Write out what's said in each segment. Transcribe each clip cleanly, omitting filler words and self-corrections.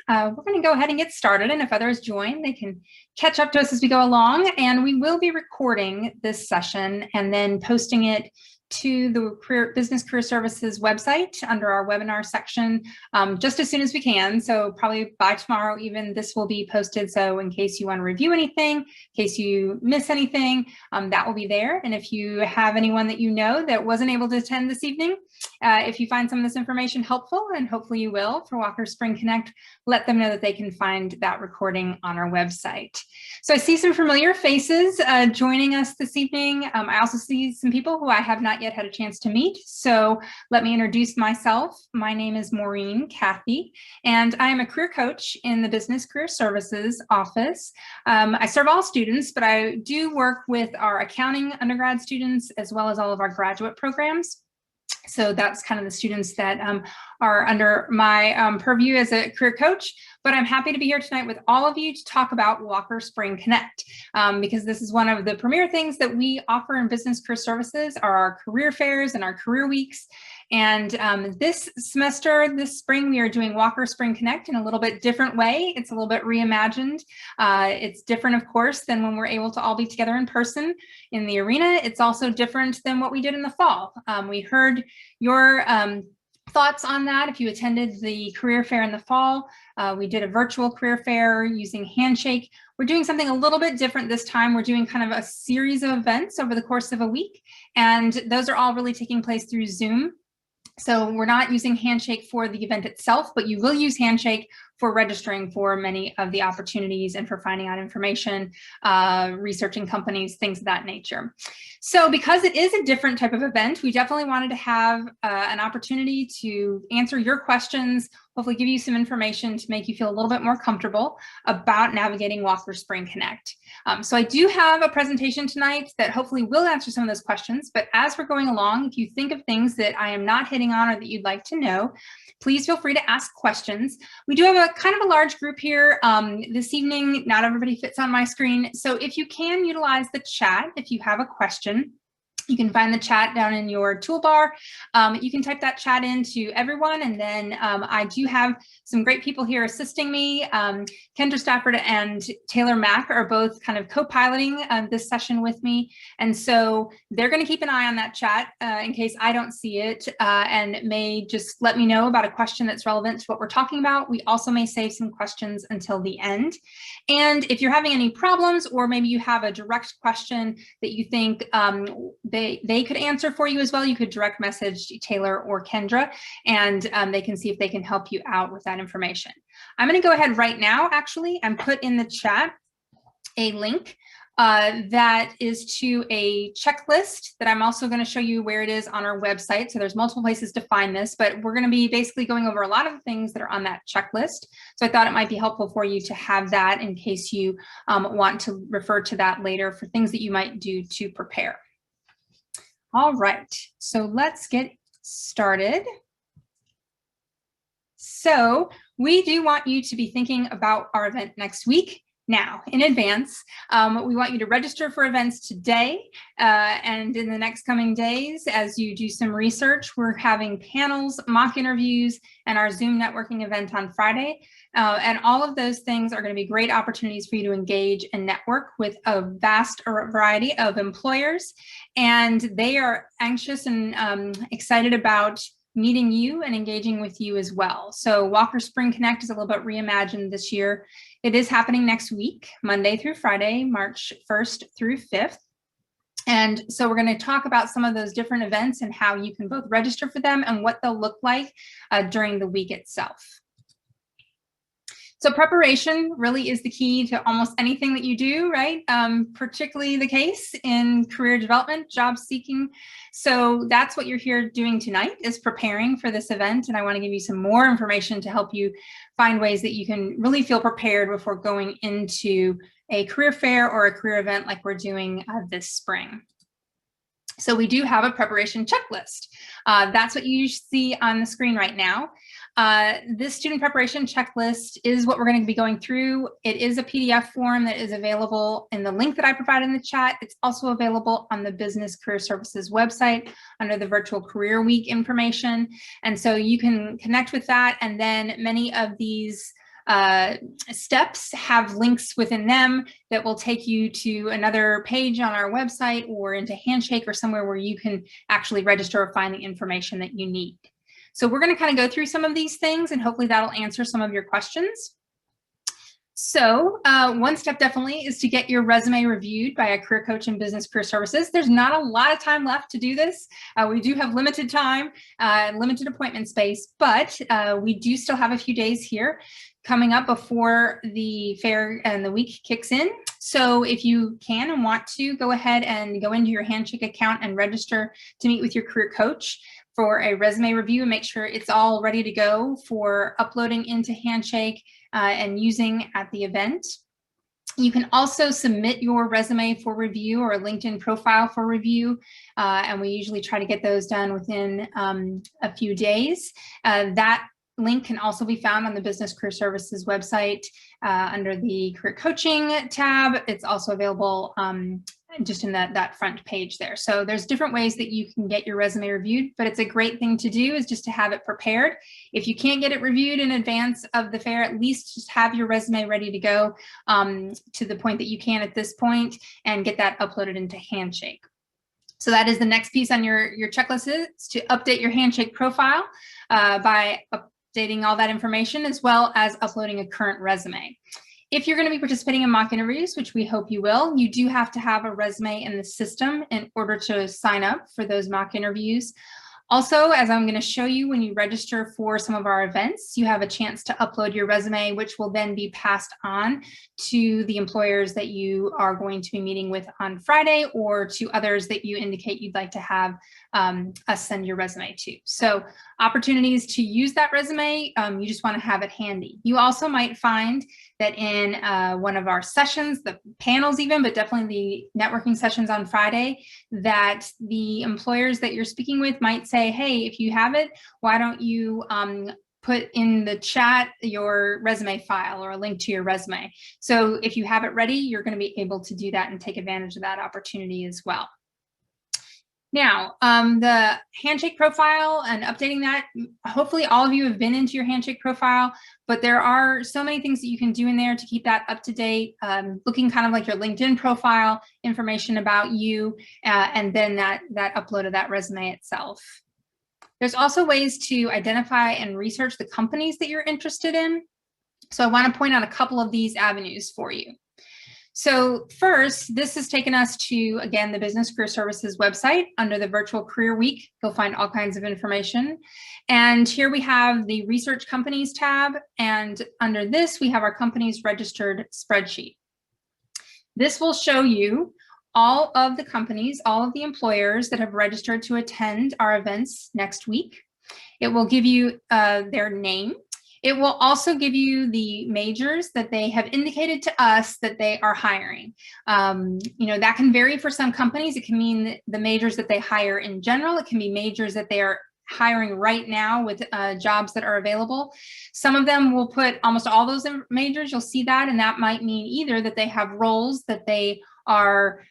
we're going to go ahead and get started, and if others join, they can catch up to us as we go along. And we will be recording this session and then posting it to the Business Career Services website under our webinar section just as soon as we can. So probably by tomorrow even, this will be posted. So in case you want to review anything, in case you miss anything, that will be there. And if you have anyone that you know that wasn't able to attend this evening, if you find some of this information helpful, and hopefully you will, for Walker Spring Connect, let them know that they can find that recording on our website. So I see some familiar faces joining us this evening. I also see some people who I have not yet had a chance to meet. So let me introduce myself. My name is Maureen Cathey, and I am a career coach in the Business Career Services office. I serve all students, but I do work with our accounting undergrad students as well as all of our graduate programs. So that's kind of the students that are under my purview as a career coach. But I'm happy to be here tonight with all of you to talk about Walker Spring Connect, because this is one of the premier things that we offer in Business Career Services are our career fairs and our career weeks. And this semester, this spring, we are doing Walker Spring Connect in a little bit different way. It's a little bit reimagined. It's different, of course, than when we're able to all be together in person in the arena. It's also different than what we did in the fall. We heard your thoughts on that. If you attended the career fair in the fall, we did a virtual career fair using Handshake. We're doing something a little bit different this time. We're doing kind of a series of events over the course of a week, and those are all really taking place through Zoom. So we're not using Handshake for the event itself, but you will use Handshake for registering for many of the opportunities and for finding out information, researching companies, things of that nature. So because it is a different type of event, we definitely wanted to have an opportunity to answer your questions, hopefully give you some information to make you feel a little bit more comfortable about navigating Walker Spring Connect. So I do have a presentation tonight that hopefully will answer some of those questions, but as we're going along, if you think of things that I am not hitting on or that you'd like to know, please feel free to ask questions. We do have a kind of a large group here this evening. Not everybody fits on my screen. So if you can utilize the chat, if you have a question, you can find the chat down in your toolbar. You can type that chat into everyone, and then I do have some great people here assisting me. Kendra Stafford and Taylor Mack are both kind of co-piloting this session with me, and so they're going to keep an eye on that chat in case I don't see it, and may just let me know about a question that's relevant to what we're talking about. We also may save some questions until the end. And if you're having any problems, or maybe you have a direct question that you think they could answer for you as well, you could direct message Taylor or Kendra, and they can see if they can help you out with that information. I'm going to go ahead right now, actually, and put in the chat a link that is to a checklist that I'm also going to show you where it is on our website. So there's multiple places to find this, but we're going to be basically going over a lot of the things that are on that checklist. So I thought it might be helpful for you to have that in case you want to refer to that later for things that you might do to prepare. All right, so let's get started. So we do want you to be thinking about our event next week now in advance. We want you to register for events today and in the next coming days as you do some research. We're having panels, mock interviews, and our Zoom networking event on Friday. And all of those things are going to be great opportunities for you to engage and network with a vast variety of employers. And they are anxious and excited about meeting you and engaging with you as well. So Walker Spring Connect is a little bit reimagined this year. It is happening next week, Monday through Friday, March 1st through 5th. And so we're going to talk about some of those different events and how you can both register for them and what they'll look like during the week itself. So preparation really is the key to almost anything that you do, right? Particularly the case in career development, job seeking. So that's what you're here doing tonight, is preparing for this event. And I want to give you some more information to help you find ways that you can really feel prepared before going into a career fair or a career event like we're doing this spring. So we do have a preparation checklist. That's what you see on the screen right now. This student preparation checklist is what we're going to be going through. It is a PDF form that is available in the link that I provided in the chat. It's also available on the Business Career Services website under the Virtual Career Week information. And so you can connect with that. And then many of these steps have links within them that will take you to another page on our website or into Handshake or somewhere where you can actually register or find the information that you need. So we're going to kind of go through some of these things, and hopefully that'll answer some of your questions. So one step definitely is to get your resume reviewed by a career coach in business career services. There's not a lot of time left to do this. We do have limited time, limited appointment space, but we do still have a few days here coming up before the fair and the week kicks in. So if you can and want to, go ahead and go into your Handshake account and register to meet with your career coach for a resume review and make sure it's all ready to go for uploading into Handshake and using at the event. You can also submit your resume for review or a LinkedIn profile for review, and we usually try to get those done within a few days. That link can also be found on the Business Career Services website under the Career Coaching tab. It's also available just in that front page there. So there's different ways that you can get your resume reviewed, but it's a great thing to do is just to have it prepared. If you can't get it reviewed in advance of the fair, at least just have your resume ready to go to the point that you can at this point and get that uploaded into Handshake. So that is the next piece on your checklist, is to update your Handshake profile by updating all that information as well as uploading a current resume. If you're going to be participating in mock interviews, which we hope you will, you do have to have a resume in the system in order to sign up for those mock interviews. Also, as I'm going to show you, when you register for some of our events, you have a chance to upload your resume, which will then be passed on to the employers that you are going to be meeting with on Friday, or to others that you indicate you'd like to have us send your resume to. So opportunities to use that resume, you just want to have it handy. You also might find that in one of our sessions, the panels even, but definitely the networking sessions on Friday, that the employers that you're speaking with might say, hey, if you have it, why don't you put in the chat your resume file or a link to your resume. So if you have it ready, you're going to be able to do that and take advantage of that opportunity as well. Now, the Handshake profile and updating that, hopefully all of you have been into your Handshake profile, but there are so many things that you can do in there to keep that up to date, looking kind of like your LinkedIn profile, information about you, and then that upload of that resume itself. There's also ways to identify and research the companies that you're interested in. So I want to point out a couple of these avenues for you. So first, this has taken us to, again, the Business Career Services website. Under the Virtual Career Week, you'll find all kinds of information. And here we have the Research Companies tab. And under this, we have our companies registered spreadsheet. This will show you all of the companies, all of the employers that have registered to attend our events next week. It will give you their name. It will also give you the majors that they have indicated to us that they are hiring. That can vary for some companies. It can mean the majors that they hire in general. It can be majors that they are hiring right now with jobs that are available. Some of them will put almost all those majors. You'll see that, and that might mean either that they have roles that they are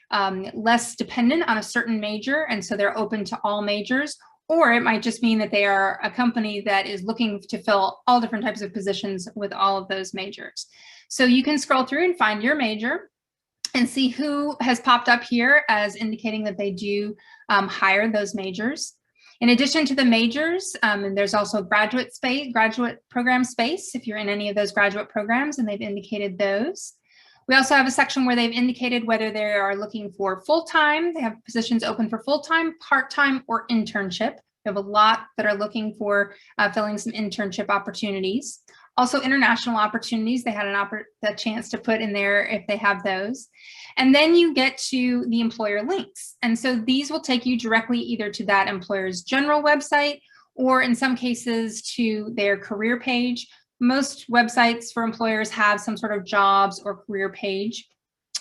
less dependent on a certain major, and so they're open to all majors, or it might just mean that they are a company that is looking to fill all different types of positions with all of those majors. So you can scroll through and find your major and see who has popped up here as indicating that they do hire those majors. In addition to the majors, and there's also graduate program space if you're in any of those graduate programs, and they've indicated those. We also have a section where they've indicated whether they are looking for full-time. They have positions open for full-time, part-time, or internship. We have a lot that are looking for filling some internship opportunities. Also international opportunities, they had a chance to put in there if they have those. And then you get to the employer links. And so these will take you directly either to that employer's general website, or in some cases to their career page. Most websites for employers have some sort of jobs or career page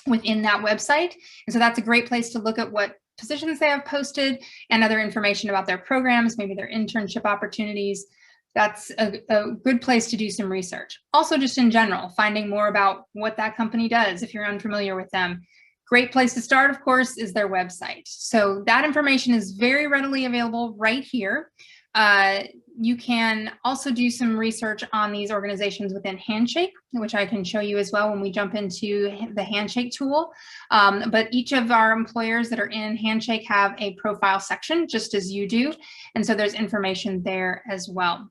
within that website. And so that's a great place to look at what positions they have posted and other information about their programs, maybe their internship opportunities. That's a good place to do some research. Also, just in general, finding more about what that company does if you're unfamiliar with them. Great place to start, of course, is their website. So that information is very readily available right here. You can also do some research on these organizations within Handshake, which I can show you as well when we jump into the Handshake tool. But each of our employers that are in Handshake have a profile section, just as you do. And so there's information there as well.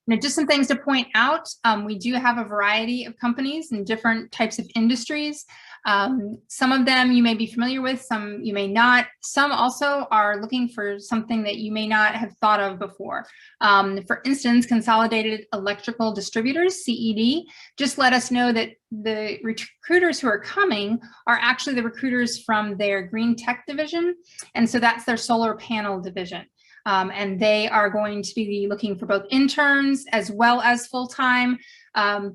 Now, just some things to point out, we do have a variety of companies in different types of industries. Some of them you may be familiar with, some you may not. Some also are looking for something that you may not have thought of before. For instance, Consolidated Electrical Distributors, CED, just let us know that the recruiters who are coming are actually the recruiters from their green tech division. And so that's their solar panel division. And they are going to be looking for both interns as well as full-time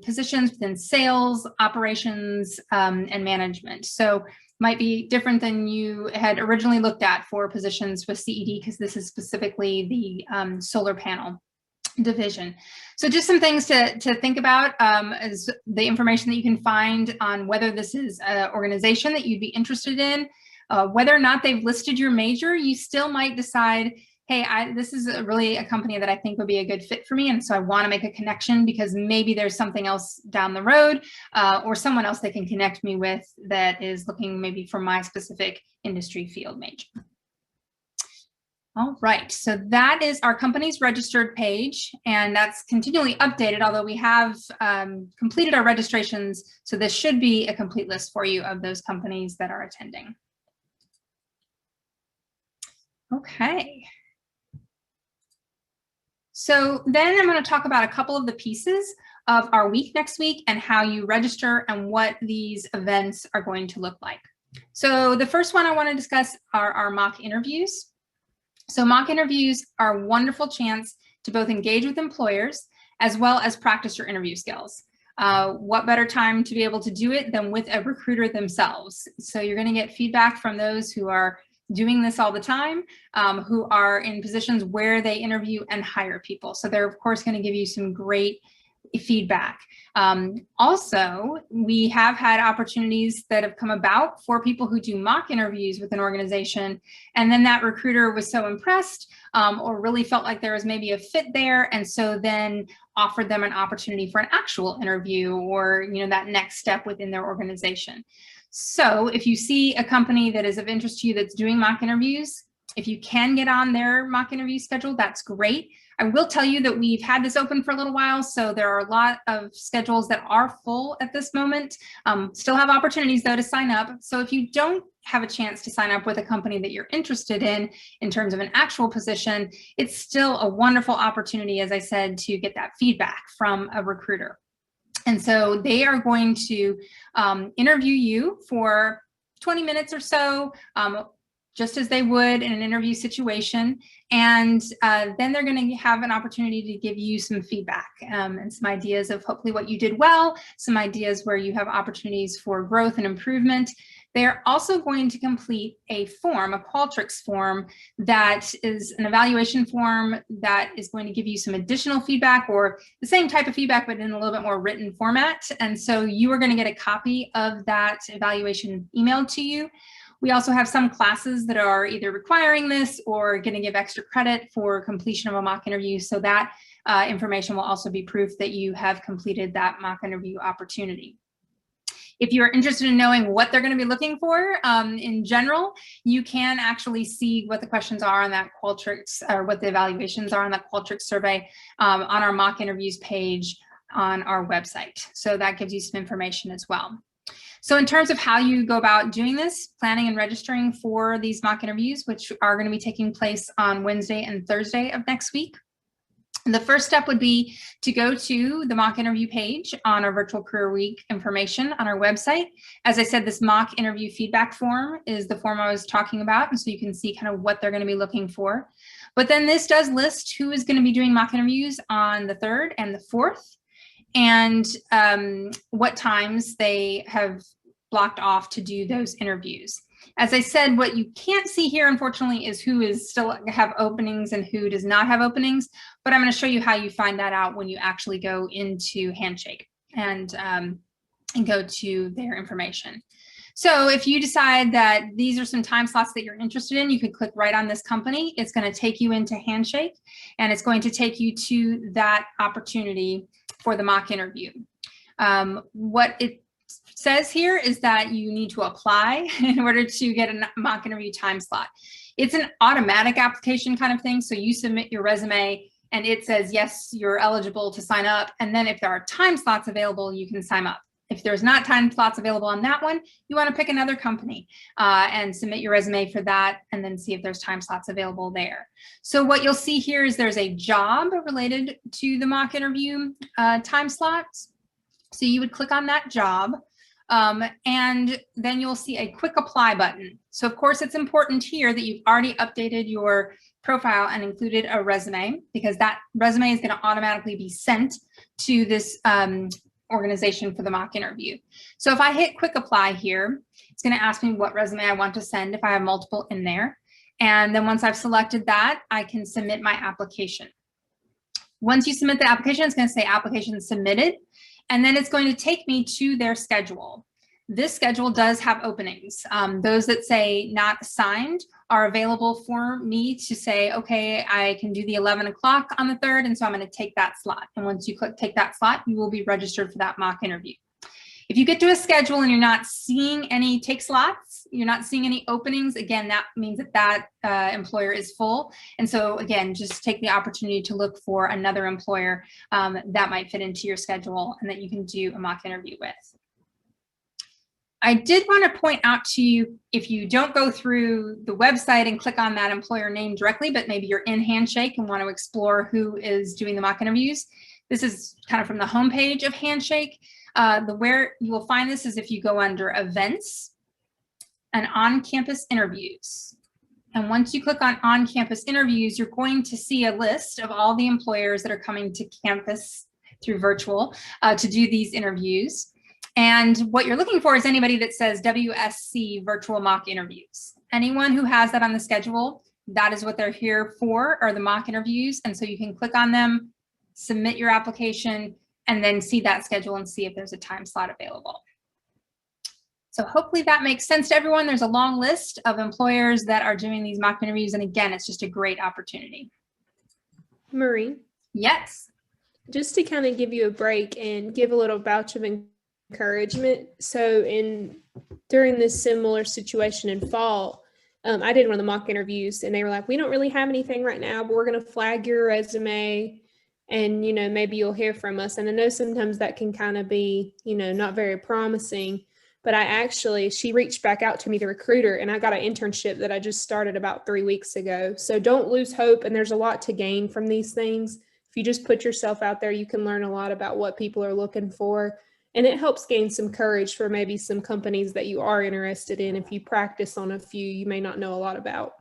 positions within sales, operations, and management. So might be different than you had originally looked at for positions with CED, because this is specifically the solar panel division. So just some things to think about is the information that you can find on whether this is an organization that you'd be interested in, whether or not they've listed your major. You still might decide, hey, this is really a company that I think would be a good fit for me. And so I want to make a connection because maybe there's something else down the road or someone else they can connect me with that is looking maybe for my specific industry field major. All right, so that is our company's registered page, and that's continually updated, although we have completed our registrations. So this should be a complete list for you of those companies that are attending. Okay. So then I'm going to talk about a couple of the pieces of our week next week and how you register and what these events are going to look like. So the first one I want to discuss are our mock interviews. So mock interviews are a wonderful chance to both engage with employers as well as practice your interview skills. What better time to be able to do it than with a recruiter themselves? So you're going to get feedback from those who are doing this all the time, who are in positions where they interview and hire people. So they're, of course, going to give you some great feedback. Also, we have had opportunities that have come about for people who do mock interviews with an organization, and then that recruiter was so impressed or really felt like there was maybe a fit there, and so then offered them an opportunity for an actual interview or that next step within their organization. So if you see a company that is of interest to you that's doing mock interviews, if you can get on their mock interview schedule, that's great. I will tell you that we've had this open for a little while, so there are a lot of schedules that are full at this moment. Still have opportunities, though, to sign up. So if you don't have a chance to sign up with a company that you're interested in terms of an actual position, it's still a wonderful opportunity, as I said, to get that feedback from a recruiter. And so they are going to interview you for 20 minutes or so, just as they would in an interview situation. And then they're going to have an opportunity to give you some feedback and some ideas of hopefully what you did well, some ideas where you have opportunities for growth and improvement. They're also going to complete a form, a Qualtrics form, that is an evaluation form that is going to give you some additional feedback or the same type of feedback, but in a little bit more written format. And so you are going to get a copy of that evaluation emailed to you. We also have some classes that are either requiring this or going to give extra credit for completion of a mock interview. So that information will also be proof that you have completed that mock interview opportunity. If you're interested in knowing what they're going to be looking for in general, you can actually see what the questions are on that Qualtrics, or what the evaluations are on that Qualtrics survey on our mock interviews page on our website. So that gives you some information as well. So in terms of how you go about doing this, planning and registering for these mock interviews, which are going to be taking place on Wednesday and Thursday of next week, the first step would be to go to the mock interview page on our Virtual Career Week information on our website. As I said, this mock interview feedback form is the form I was talking about, and so you can see kind of what they're going to be looking for. But then this does list who is going to be doing mock interviews on the 3rd and the 4th, and what times they have blocked off to do those interviews. As I said, what you can't see here, unfortunately, is who is still have openings and who does not have openings, but I'm going to show you how you find that out when you actually go into Handshake and go to their information. So if you decide that these are some time slots that you're interested in, you could click right on this company. It's going to take you into Handshake, and it's going to take you to that opportunity for the mock interview. What it says here is that you need to apply in order to get a mock interview time slot. It's an automatic application kind of thing. So you submit your resume and it says, yes, you're eligible to sign up. And then if there are time slots available, you can sign up. If there's not time slots available on that one, you want to pick another company and submit your resume for that, and then see if there's time slots available there. So what you'll see here is there's a job related to the mock interview time slots. So you would click on that job, and then you'll see a quick apply button. So of course it's important here that you've already updated your profile and included a resume, because that resume is going to automatically be sent to this organization for the mock interview. So if I hit quick apply here, it's going to ask me what resume I want to send if I have multiple in there. And then once I've selected that, I can submit my application. Once you submit the application, it's going to say application submitted, and then it's going to take me to their schedule. This schedule does have openings. Those that say not assigned are available for me to say, okay, I can do the 11 o'clock on the 3rd, and so I'm going to take that slot. And once you click take that slot, you will be registered for that mock interview. If you get to a schedule and you're not seeing any take slots, you're not seeing any openings, again, that means that that employer is full. And so again, just take the opportunity to look for another employer that might fit into your schedule and that you can do a mock interview with. I did want to point out to you, if you don't go through the website and click on that employer name directly, but maybe you're in Handshake and want to explore who is doing the mock interviews, this is kind of from the homepage of Handshake. Where you will find this is if you go under events and on-campus interviews. And once you click on on-campus interviews, you're going to see a list of all the employers that are coming to campus through virtual to do these interviews. And what you're looking for is anybody that says WSC virtual mock interviews. Anyone who has that on the schedule, that is what they're here for, are the mock interviews. And so you can click on them, submit your application, and then see that schedule and see if there's a time slot available. So hopefully that makes sense to everyone. There's a long list of employers that are doing these mock interviews. And again, it's just a great opportunity. Maureen? Yes. Just to kind of give you a break and give a little vouch of encouragement. So during this similar situation in fall, I did one of the mock interviews and they were like, we don't really have anything right now, but we're going to flag your resume and, maybe you'll hear from us. And I know sometimes that can kind of be, not very promising, but she reached back out to me, the recruiter, and I got an internship that I just started about 3 weeks ago. So don't lose hope. And there's a lot to gain from these things. If you just put yourself out there, you can learn a lot about what people are looking for. And it helps gain some courage for maybe some companies that you are interested in. If you practice on a few, you may not know a lot about.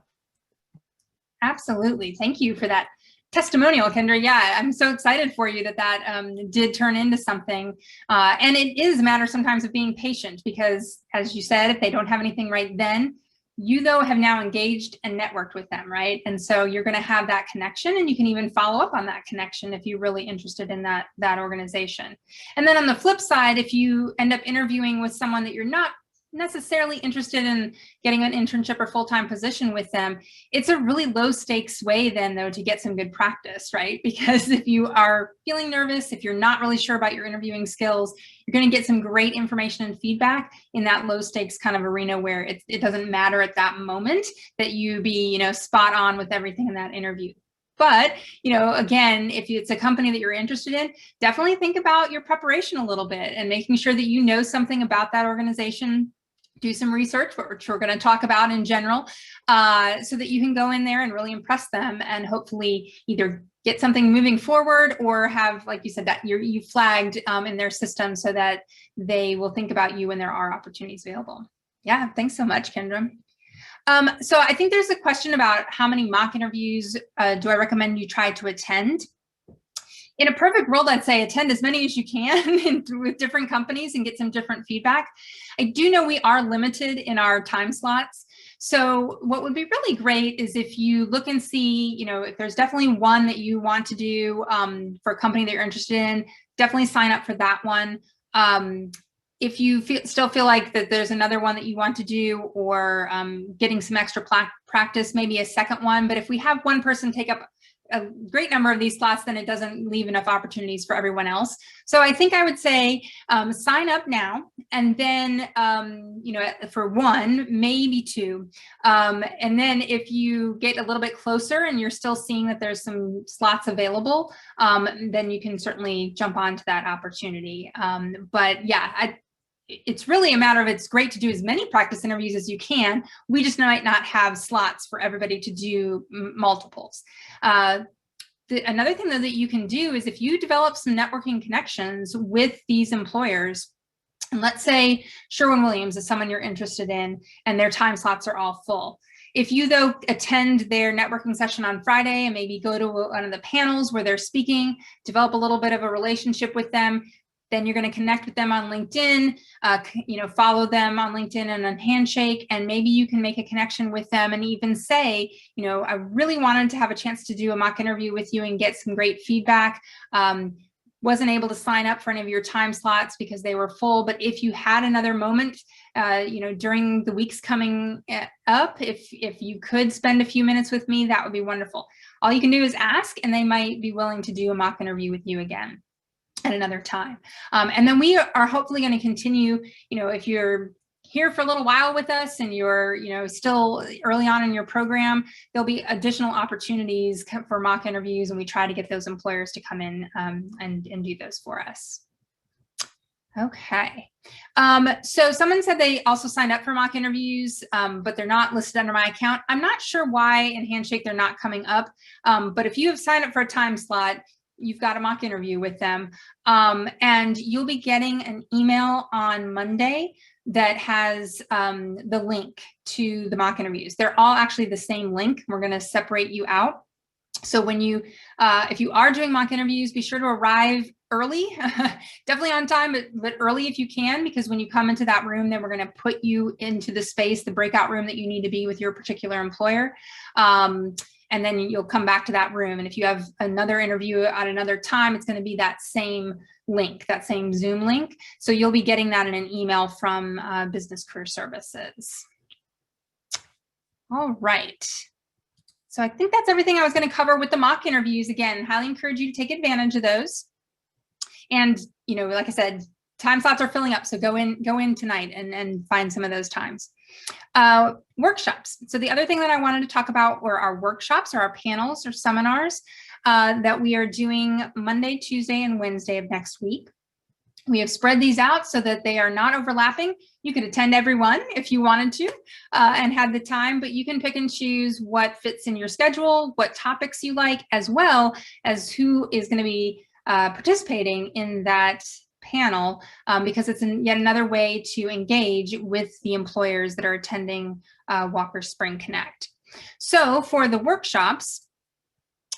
Absolutely. Thank you for that testimonial, Kendra. Yeah, I'm so excited for you that did turn into something. And it is a matter sometimes of being patient because, as you said, if they don't have anything right then, you though have now engaged and networked with them, right? And so you're going to have that connection, and you can even follow up on that connection if you're really interested in that organization. And then on the flip side, if you end up interviewing with someone that you're not necessarily interested in getting an internship or full-time position with them, it's a really low stakes way then though to get some good practice, right? Because if you are feeling nervous, if you're not really sure about your interviewing skills, you're going to get some great information and feedback in that low stakes kind of arena where it doesn't matter at that moment that you be, spot on with everything in that interview. But, again, if it's a company that you're interested in, definitely think about your preparation a little bit and making sure that you know something about that organization. Do some research, which we're going to talk about in general, so that you can go in there and really impress them and hopefully either get something moving forward or have, like you said, that you flagged in their system so that they will think about you when there are opportunities available. Yeah, thanks so much, Kendra. So I think there's a question about how many mock interviews do I recommend you try to attend? In a perfect world, I'd say attend as many as you can with different companies and get some different feedback. I do know we are limited in our time slots. So what would be really great is if you look and see, if there's definitely one that you want to do for a company that you're interested in, definitely sign up for that one. if you still feel like that there's another one that you want to do, or getting some extra practice, maybe a second one. But if we have one person take up a great number of these slots, then it doesn't leave enough opportunities for everyone else. So I think I would say sign up now, and then for one, maybe two, and then if you get a little bit closer and you're still seeing that there's some slots available, then you can certainly jump onto that opportunity. But yeah, it's really a matter of, it's great to do as many practice interviews as you can. We just might not have slots for everybody to do multiples. Another thing, though, that you can do is if you develop some networking connections with these employers, and let's say Sherwin-Williams is someone you're interested in and their time slots are all full. If you, though, attend their networking session on Friday and maybe go to one of the panels where they're speaking, develop a little bit of a relationship with them, then you're going to connect with them on LinkedIn, follow them on LinkedIn and on Handshake, and maybe you can make a connection with them and even say, I really wanted to have a chance to do a mock interview with you and get some great feedback. Wasn't able to sign up for any of your time slots because they were full, but if you had another moment, during the weeks coming up, if you could spend a few minutes with me, that would be wonderful. All you can do is ask, and they might be willing to do a mock interview with you again at another time. And then we are hopefully going to continue, if you're here for a little while with us and you're, still early on in your program, there'll be additional opportunities for mock interviews, and we try to get those employers to come in and do those for us. Okay. So someone said they also signed up for mock interviews, but they're not listed under my account. I'm not sure why in Handshake they're not coming up, but if you have signed up for a time slot, you've got a mock interview with them, and you'll be getting an email on Monday that has the link to the mock interviews. They're all actually the same link. We're going to separate you out. So when you, if you are doing mock interviews, be sure to arrive early, definitely on time, but early if you can, because when you come into that room, then we're going to put you into the space, the breakout room that you need to be with your particular employer. And then you'll come back to that room. And if you have another interview at another time, it's going to be that same link, that same Zoom link. So you'll be getting that in an email from Business Career Services. All right. So I think that's everything I was going to cover with the mock interviews. Again, highly encourage you to take advantage of those. And, like I said, time slots are filling up. So go in tonight and find some of those times. Workshops. So the other thing that I wanted to talk about were our workshops, or our panels or seminars that we are doing Monday, Tuesday, and Wednesday of next week. We have spread these out so that they are not overlapping. You could attend every one if you wanted to and had the time, but you can pick and choose what fits in your schedule, what topics you like, as well as who is going to be participating in that panel, because it's yet another way to engage with the employers that are attending Walker Spring Connect. So for the workshops,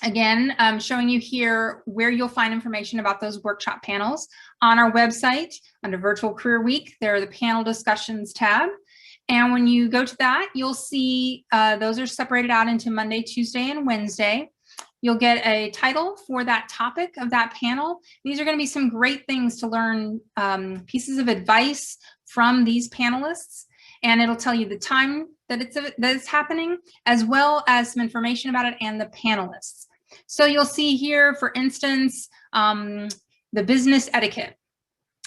again, I'm showing you here where you'll find information about those workshop panels. On our website, under Virtual Career Week, there are the panel discussions tab. And when you go to that, you'll see those are separated out into Monday, Tuesday, and Wednesday. You'll get a title for that topic of that panel. These are going to be some great things to learn, pieces of advice from these panelists, and it'll tell you the time that it's happening, as well as some information about it and the panelists. So you'll see here, for instance, the business etiquette.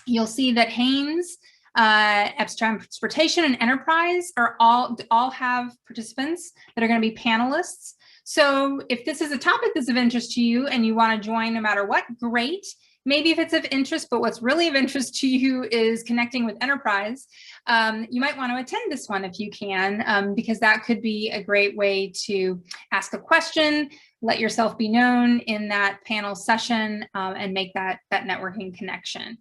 You'll see that Haynes, Epstein Transportation, and Enterprise are all have participants that are going to be panelists. So if this is a topic that's of interest to you and you want to join no matter what, great. Maybe if it's of interest, but what's really of interest to you is connecting with Enterprise, you might want to attend this one if you can, because that could be a great way to ask a question, let yourself be known in that panel session, and make that networking connection.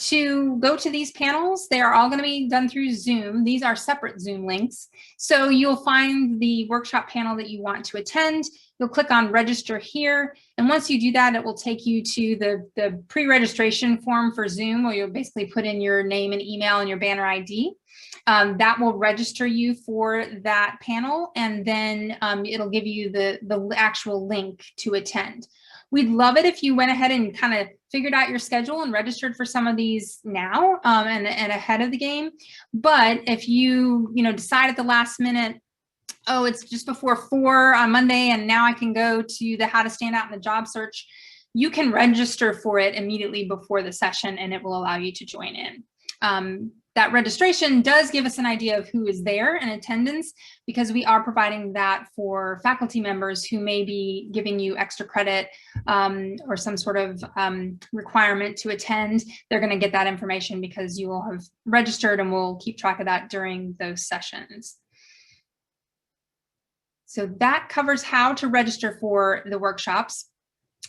To go to these panels, they are all going to be done through Zoom. These are separate Zoom links. So you'll find the workshop panel that you want to attend. You'll click on register here. And once you do that, it will take you to the pre-registration form for Zoom, where you'll basically put in your name and email and your banner ID. That will register you for that panel. And then it'll give you the actual link to attend. We'd love it if you went ahead and kind of figured out your schedule and registered for some of these now and ahead of the game. But if you decide at the last minute, oh, it's just before 4 on Monday, and now I can go to the how to stand out in the job search, you can register for it immediately before the session, and it will allow you to join in. That registration does give us an idea of who is there in attendance, because we are providing that for faculty members who may be giving you extra credit or some sort of requirement to attend. They're going to get that information because you will have registered, and we'll keep track of that during those sessions. So that covers how to register for the workshops.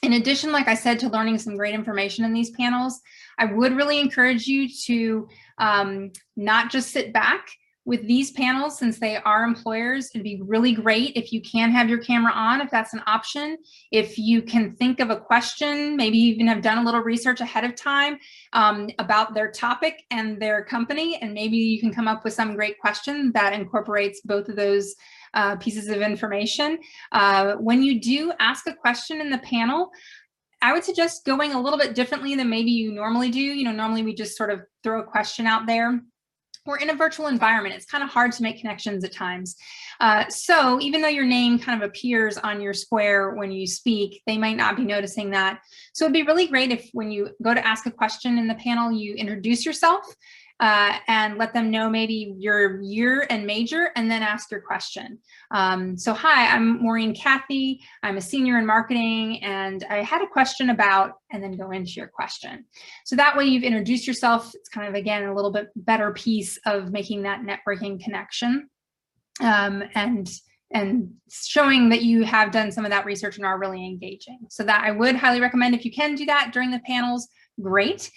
In addition, like I said, to learning some great information in these panels, I would really encourage you to not just sit back with these panels, since they are employers. It'd be really great if you can have your camera on, if that's an option. If you can think of a question, maybe even have done a little research ahead of time about their topic and their company, and maybe you can come up with some great question that incorporates both of those pieces of information. When you do ask a question in the panel, I would suggest going a little bit differently than maybe you normally do. Normally we just sort of throw a question out there. We're in a virtual environment. It's kind of hard to make connections at times. So even though your name kind of appears on your square when you speak, they might not be noticing that. So it'd be really great if when you go to ask a question in the panel, you introduce yourself and let them know maybe your year and major, and then ask your question. So hi, I'm Maureen Cathey. I'm a senior in marketing, and I had a question about, and then go into your question. So that way you've introduced yourself. It's kind of, again, a little bit better piece of making that networking connection and showing that you have done some of that research and are really engaging. So that I would highly recommend. If you can do that during the panels, great.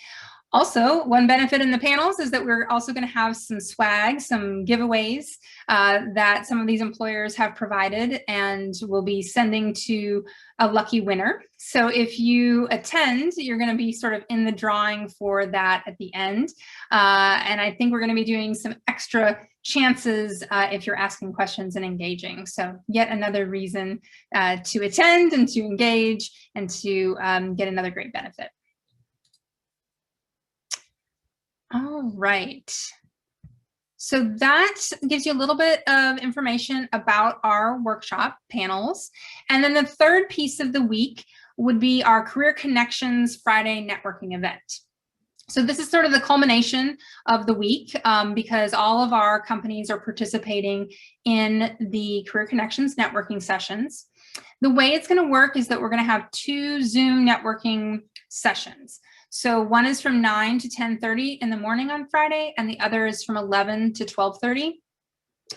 Also, one benefit in the panels is that we're also going to have some swag, some giveaways that some of these employers have provided, and we'll be sending to a lucky winner. So if you attend, you're going to be sort of in the drawing for that at the end. And I think we're going to be doing some extra chances if you're asking questions and engaging. So yet another reason to attend and to engage and to get another great benefit. All right. So that gives you a little bit of information about our workshop panels. And then the third piece of the week would be our Career Connections Friday networking event. So this is sort of the culmination of the week because all of our companies are participating in the Career Connections networking sessions. The way it's going to work is that we're going to have 2 Zoom networking sessions. So one is from 9 to 10:30 in the morning on Friday, and the other is from 11 to 12:30.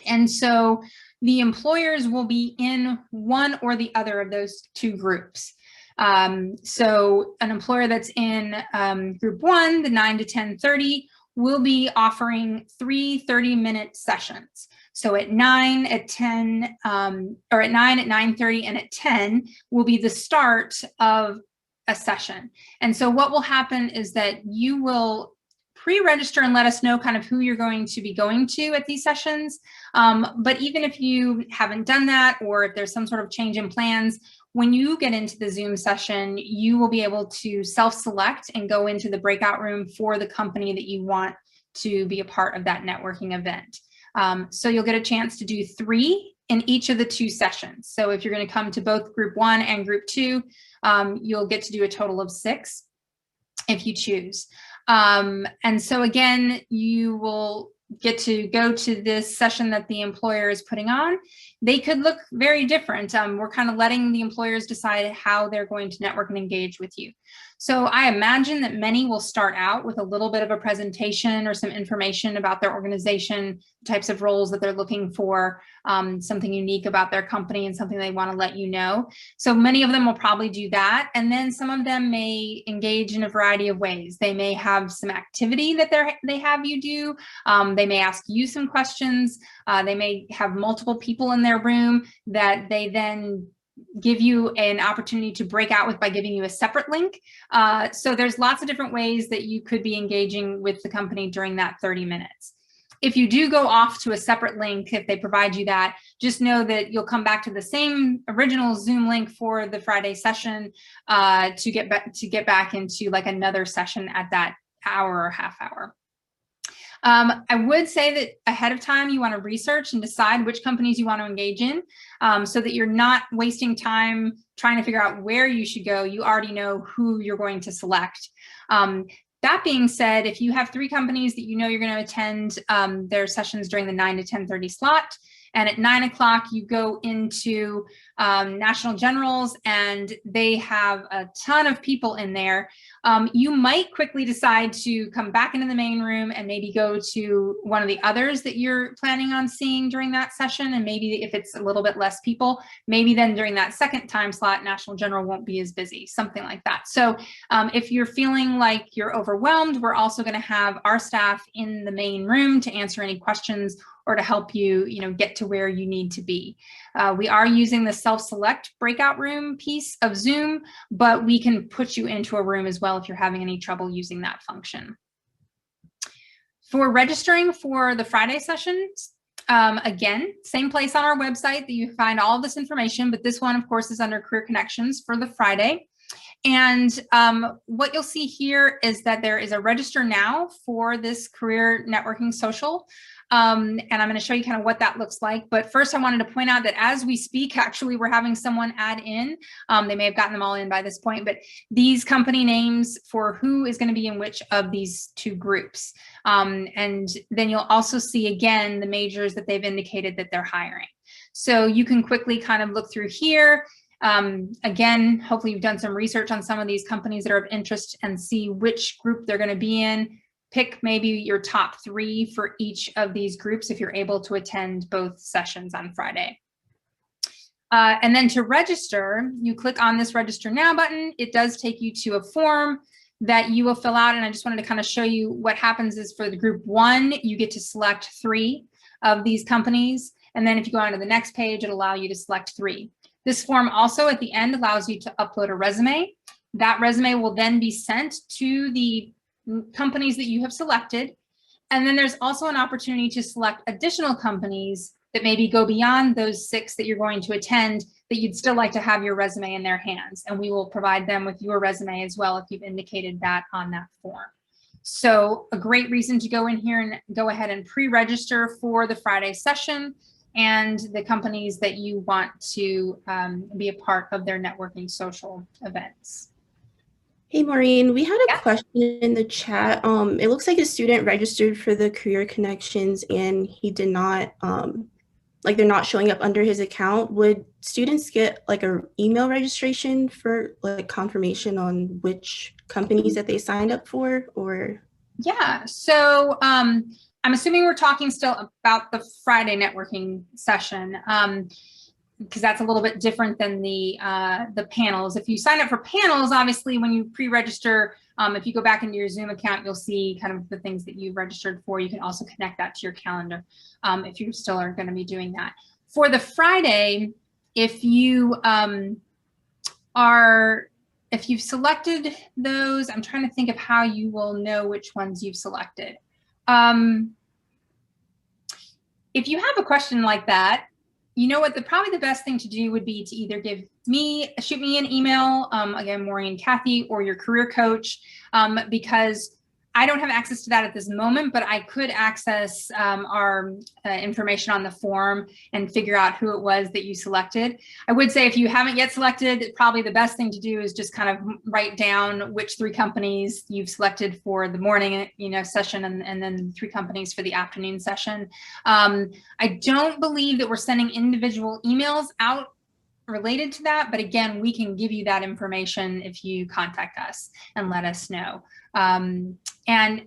And so the employers will be in one or the other of those 2 groups. So an employer that's in group 1, the 9 to 10:30, will be offering 3 30-minute sessions. So at 9, at 10, or at 9, at 9:30, and at 10 will be the start of a session. And so what will happen is that you will pre-register and let us know kind of who you're going to be going to at these sessions. But even if you haven't done that, or if there's some sort of change in plans, when you get into the Zoom session, you will be able to self-select and go into the breakout room for the company that you want to be a part of that networking event. So you'll get a chance to do 3 in each of the 2 sessions. So if you're going to come to both group 1 and group 2, you'll get to do a total of 6 if you choose. And so again, you will get to go to this session that the employer is putting on. They could look very different. We're kind of letting the employers decide how they're going to network and engage with you. So I imagine that many will start out with a little bit of a presentation or some information about their organization, types of roles that they're looking for, something unique about their company and something they want to let you know. So many of them will probably do that. And then some of them may engage in a variety of ways. They may have some activity that they have you do. They may ask you some questions. They may have multiple people in their room that they then give you an opportunity to break out with by giving you a separate link. So there's lots of different ways that you could be engaging with the company during that 30 minutes. if you do go off to a separate link, if they provide you that, just know that you'll come back to the same original Zoom link for the Friday session to get back into like another session at that hour or half hour. I would say that ahead of time, you want to research and decide which companies you want to engage in so that you're not wasting time trying to figure out where you should go. You already know who you're going to select. That being said, if you have 3 companies that you know you're going to attend their sessions during the 9 to 10:30 slot, and at 9 o'clock you go into National Generals and they have a ton of people in there, you might quickly decide to come back into the main room and maybe go to one of the others that you're planning on seeing during that session. And maybe if it's a little bit less people, maybe then during that second time slot, National General won't be as busy, something like that. So if you're feeling like you're overwhelmed, we're also going to have our staff in the main room to answer any questions or to help you, get to where you need to be. We are using the self-select breakout room piece of Zoom, but we can put you into a room as well if you're having any trouble using that function. For registering for the Friday sessions, again, same place on our website that you find all of this information, but this one, of course, is under Career Connections for the Friday. And what you'll see here is that there is a register now for this career networking social. And I'm going to show you kind of what that looks like. But first, I wanted to point out that as we speak, actually, we're having someone add in. They may have gotten them all in by this point, but these company names for who is going to be in which of these 2 groups. And then you'll also see, again, the majors that they've indicated that they're hiring. So you can quickly kind of look through here. Again, hopefully you've done some research on some of these companies that are of interest and see which group they're going to be in. Pick maybe your top 3 for each of these groups if you're able to attend both sessions on Friday. And then to register, you click on this Register Now button. It does take you to a form that you will fill out. And I just wanted to kind of show you what happens is for the group 1, you get to select 3 of these companies. And then if you go on to the next page, it'll allow you to select 3. This form also at the end allows you to upload a resume. That resume will then be sent to the companies that you have selected. And then there's also an opportunity to select additional companies that maybe go beyond those 6 that you're going to attend that you'd still like to have your resume in their hands. And we will provide them with your resume as well if you've indicated that on that form. So a great reason to go in here and go ahead and pre-register for the Friday session and the companies that you want to be a part of their networking social events. Hey, Maureen, we had a question in the chat. It looks like a student registered for the Career Connections and he did not, they're not showing up under his account. Would students get like a email registration for like confirmation on which companies that they signed up for, or? Yeah, so I'm assuming we're talking still about the Friday networking session. Because that's a little bit different than the panels. If you sign up for panels, obviously when you pre-register, if you go back into your Zoom account, you'll see kind of the things that you've registered for. You can also connect that to your calendar if you still are going to be doing that. For the Friday, if you if you've selected those, I'm trying to think of how you will know which ones you've selected. If you have a question like that, you know what, probably the best thing to do would be to either shoot me an email, again, Maureen, Cathey, or your career coach, because I don't have access to that at this moment, but I could access our information on the form and figure out who it was that you selected. I would say if you haven't yet selected, probably the best thing to do is just kind of write down which 3 companies you've selected for the morning session and then 3 companies for the afternoon session. I don't believe that we're sending individual emails out related to that, but again, we can give you that information if you contact us and let us know. And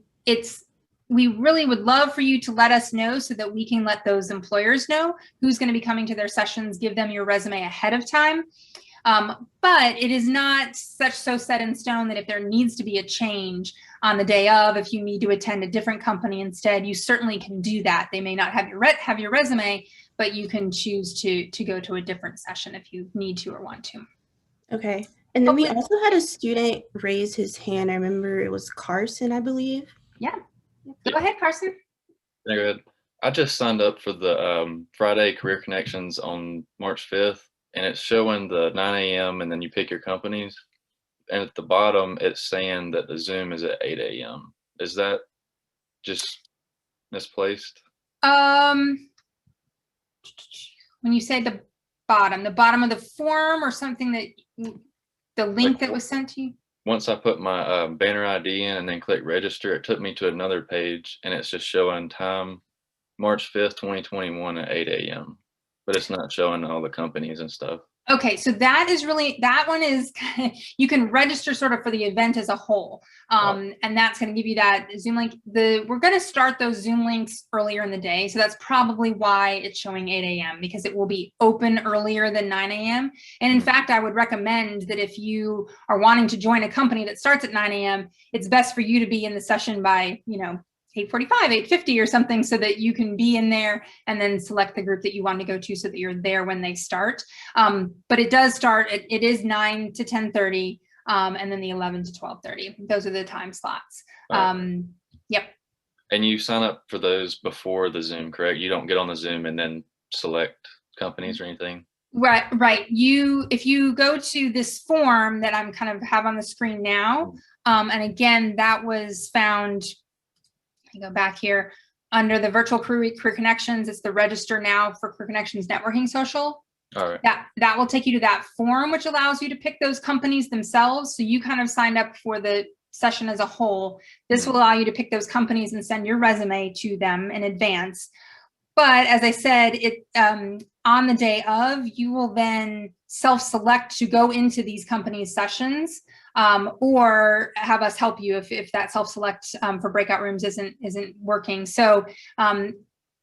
we really would love for you to let us know so that we can let those employers know who's going to be coming to their sessions, give them your resume ahead of time. But it is not so set in stone that if there needs to be a change on the day of, if you need to attend a different company instead, you certainly can do that. They may not have your resume, but you can choose to go to a different session if you need to or want to. Okay. And then we also had a student raise his hand. I remember it was Carson, I believe. Yeah. Go ahead, Carson. Go ahead. I just signed up for the Friday Career Connections on March 5th, and it's showing the 9 a.m. and then you pick your companies. And at the bottom, it's saying that the Zoom is at 8 a.m. Is that just misplaced? When you say the bottom of the form or something, that the link that was sent to you? Once I put my banner ID in and then click register, it took me to another page, and it's just showing time March 5th, 2021 at 8 a.m. But it's not showing all the companies and stuff. Okay, so that one is, you can register sort of for the event as a whole. And that's going to give you that Zoom link. We're going to start those Zoom links earlier in the day. So that's probably why it's showing 8 a.m. because it will be open earlier than 9 a.m. And in fact, I would recommend that if you are wanting to join a company that starts at 9 a.m., it's best for you to be in the session by, 8:45, 8:50 or something, so that you can be in there and then select the group that you want to go to so that you're there when they start. But it does start, it is 9 to 10:30, and then the 11 to 12:30. Those are the time slots. Yep. And you sign up for those before the Zoom, correct? You don't get on the Zoom and then select companies or anything? Right. If you go to this form that I'm kind of have on the screen now, and again, that was found, I go back here under the virtual career connections. It's the register now for Career Connections Networking Social. All right. That will take you to that form, which allows you to pick those companies themselves. So you kind of signed up for the session as a whole. This will allow you to pick those companies and send your resume to them in advance. But as I said, on the day of, you will then self-select to go into these companies' sessions, or have us help you if that self-select for breakout rooms isn't working. So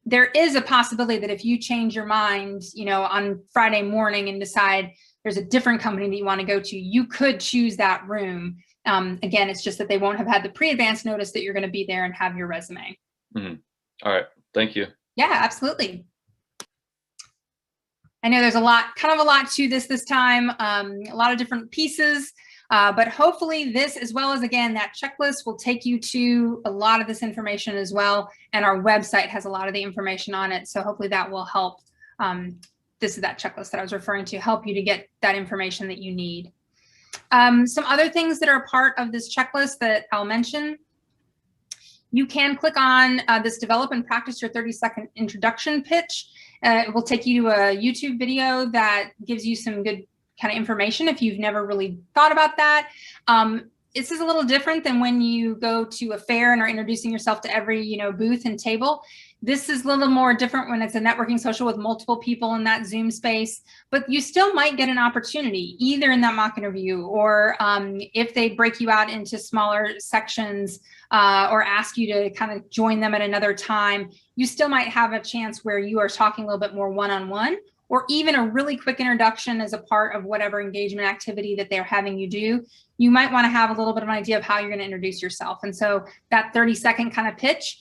there is a possibility that if you change your mind, on Friday morning and decide there's a different company that you want to go to, you could choose that room. Again, it's just that they won't have had the pre-advance notice that you're going to be there and have your resume. Mm-hmm. All right. Thank you. Yeah, absolutely. I know there's a lot to this time, a lot of different pieces, but hopefully this, as well as, again, that checklist will take you to a lot of this information as well. And our website has a lot of the information on it. So hopefully that will help. This is that checklist that I was referring to, help you to get that information that you need. Some other things that are part of this checklist that I'll mention. You can click on this develop and practice your 30-second introduction pitch. It will take you to a YouTube video that gives you some good kind of information if you've never really thought about that. This is a little different than when you go to a fair and are introducing yourself to every booth and table. This is a little more different when it's a networking social with multiple people in that Zoom space, but you still might get an opportunity either in that mock interview or if they break you out into smaller sections or ask you to kind of join them at another time, you still might have a chance where you are talking a little bit more one-on-one, or even a really quick introduction as a part of whatever engagement activity that they're having you do. You might want to have a little bit of an idea of how you're going to introduce yourself. And so that 30-second kind of pitch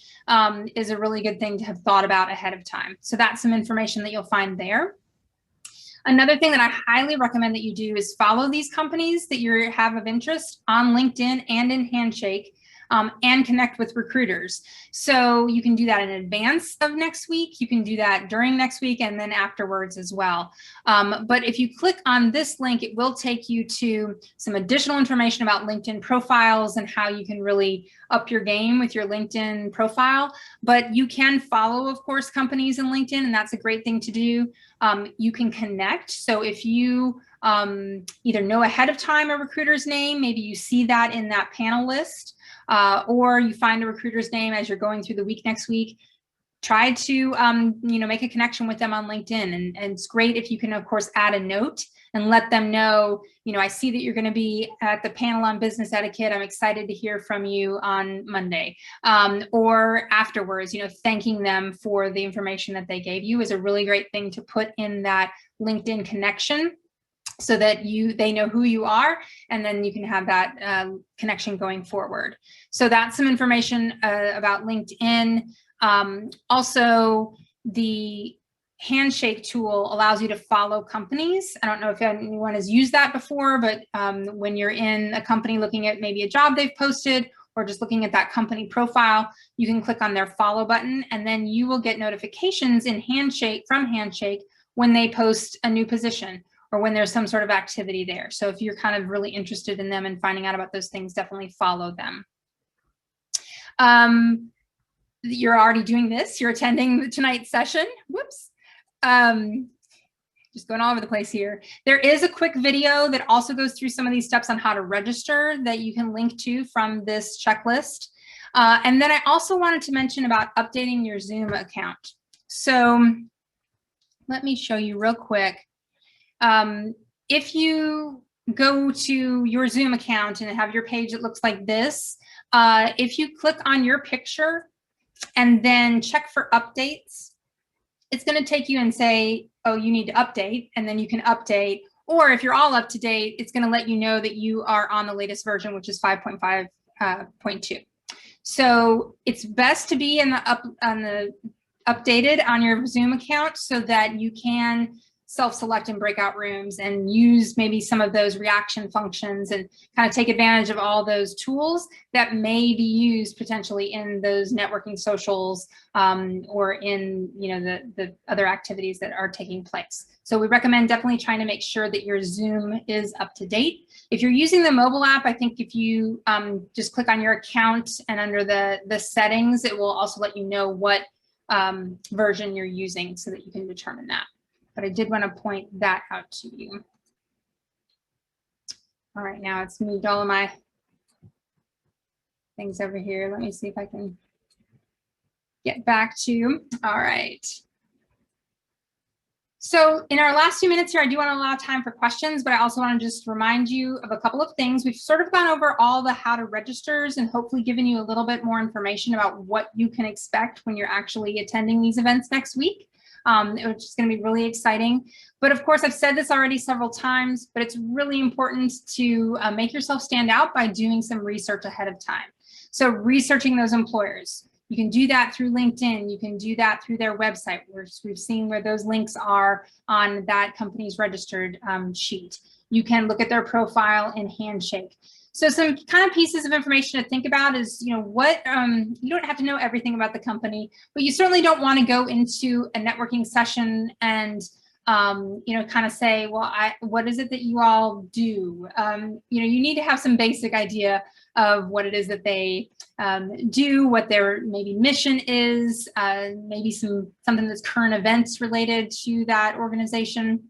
is a really good thing to have thought about ahead of time. So that's some information that you'll find there. Another thing that I highly recommend that you do is follow these companies that you have of interest on LinkedIn and in Handshake, and connect with recruiters. So you can do that in advance of next week. You can do that during next week and then afterwards as well. But if you click on this link, it will take you to some additional information about LinkedIn profiles and how you can really up your game with your LinkedIn profile. But you can follow, of course, companies in LinkedIn, and that's a great thing to do. You can connect. So if you either know ahead of time a recruiter's name, maybe you see that in that panel list, or you find a recruiter's name as you're going through the week next week, try to make a connection with them on LinkedIn. And it's great if you can, of course, add a note and let them know, I see that you're going to be at the panel on business etiquette. I'm excited to hear from you on Monday. Or afterwards, thanking them for the information that they gave you is a really great thing to put in that LinkedIn connection, so that they know who you are, and then you can have that connection going forward. So that's some information about LinkedIn. Also, the Handshake tool allows you to follow companies. I don't know if anyone has used that before, but when you're in a company looking at maybe a job they've posted, or just looking at that company profile, you can click on their follow button, and then you will get notifications in Handshake from Handshake when they post a new position or when there's some sort of activity there. So if you're kind of really interested in them and finding out about those things, definitely follow them. You're already doing this. You're attending tonight's session. Whoops. Just going all over the place here. There is a quick video that also goes through some of these steps on how to register that you can link to from this checklist. And then I also wanted to mention about updating your Zoom account. So let me show you real quick. If you go to your Zoom account and have your page that looks like this, if you click on your picture and then check for updates, it's going to take you and say, oh, you need to update, and then you can update. Or if you're all up to date, it's going to let you know that you are on the latest version, which is 5.5.2. So it's best to be in the updated on your Zoom account so that you can self-select in breakout rooms and use maybe some of those reaction functions and kind of take advantage of all those tools that may be used potentially in those networking socials or in, you know, the other activities that are taking place. So we recommend definitely trying to make sure that your Zoom is up to date. If you're using the mobile app, I think if you just click on your account and under the settings, it will also let you know what version you're using so that you can determine that. But I did want to point that out to you. All right, now it's moved all of my things over here. Let me see if I can get back to, all right. So in our last few minutes here, I do want to allow time for questions, but I also want to just remind you of a couple of things. We've sort of gone over all the how to registers and hopefully given you a little bit more information about what you can expect when you're actually attending these events next week. Which is going to be really exciting. But of course, I've said this already several times, but it's really important to make yourself stand out by doing some research ahead of time. So researching those employers. You can do that through LinkedIn. You can do that through their website, where we've seen where those links are on that company's registered sheet. You can look at their profile in Handshake. So some kind of pieces of information to think about is, you know, what, you don't have to know everything about the company, but you certainly don't want to go into a networking session and, you know, kind of say, well, what is it that you all do? You know, you need to have some basic idea of what it is that they do, what their maybe mission is, maybe something that's current events related to that organization.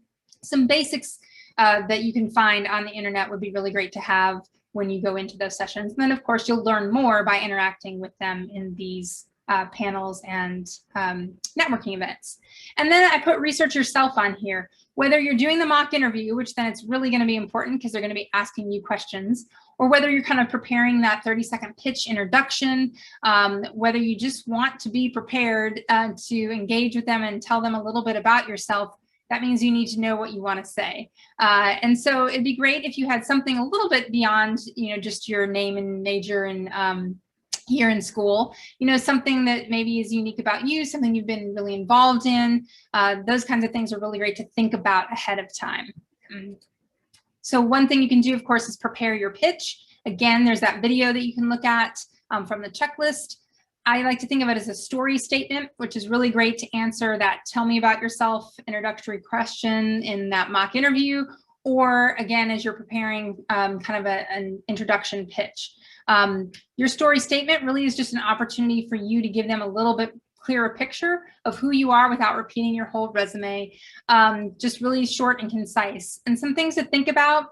Some basics that you can find on the internet would be really great to have when you go into those sessions. And then of course, you'll learn more by interacting with them in these panels and networking events. And then I put research yourself on here, whether you're doing the mock interview, which then it's really going to be important because they're going to be asking you questions, or whether you're kind of preparing that 30-second pitch introduction, whether you just want to be prepared to engage with them and tell them a little bit about yourself. That means you need to know what you want to say. And so it'd be great if you had something a little bit beyond, you know, just your name and major and here in school, you know, something that maybe is unique about you, something you've been really involved in. Those kinds of things are really great to think about ahead of time. So one thing you can do, of course, is prepare your pitch. Again, there's that video that you can look at from the checklist. I like to think of it as a story statement, which is really great to answer that tell me about yourself introductory question in that mock interview, or again, as you're preparing kind of an introduction pitch. Your story statement really is just an opportunity for you to give them a little bit clearer picture of who you are without repeating your whole resume, just really short and concise. And some things to think about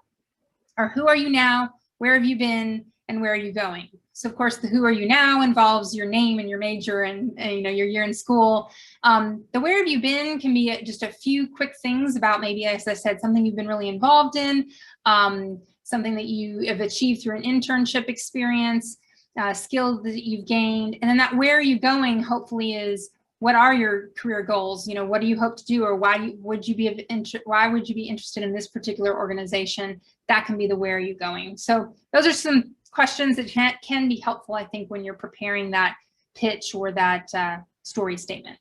are who are you now, where have you been, and where are you going? So of course, the who are you now involves your name and your major and you know, your year in school. The where have you been can be just a few quick things about maybe, as I said, something you've been really involved in, something that you have achieved through an internship experience, skills that you've gained. And then that where are you going hopefully is what are your career goals? You know, what do you hope to do, or why would you be interested in this particular organization? That can be the where are you going. So those are some questions that can be helpful, I think, when you're preparing that pitch or that story statement.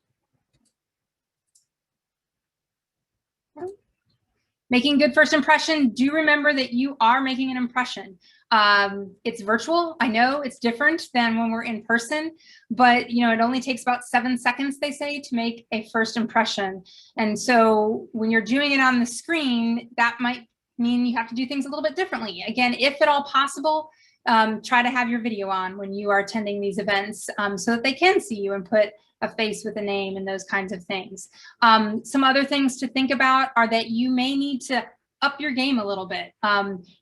Making good first impression. Do remember that you are making an impression. It's virtual. I know it's different than when we're in person, but it only takes about 7 seconds, they say, to make a first impression. And so when you're doing it on the screen, that might mean you have to do things a little bit differently. Again, if at all possible, try to have your video on when you are attending these events, so that they can see you and put a face with a name and those kinds of things. Some other things to think about are that you may need to up your game a little bit.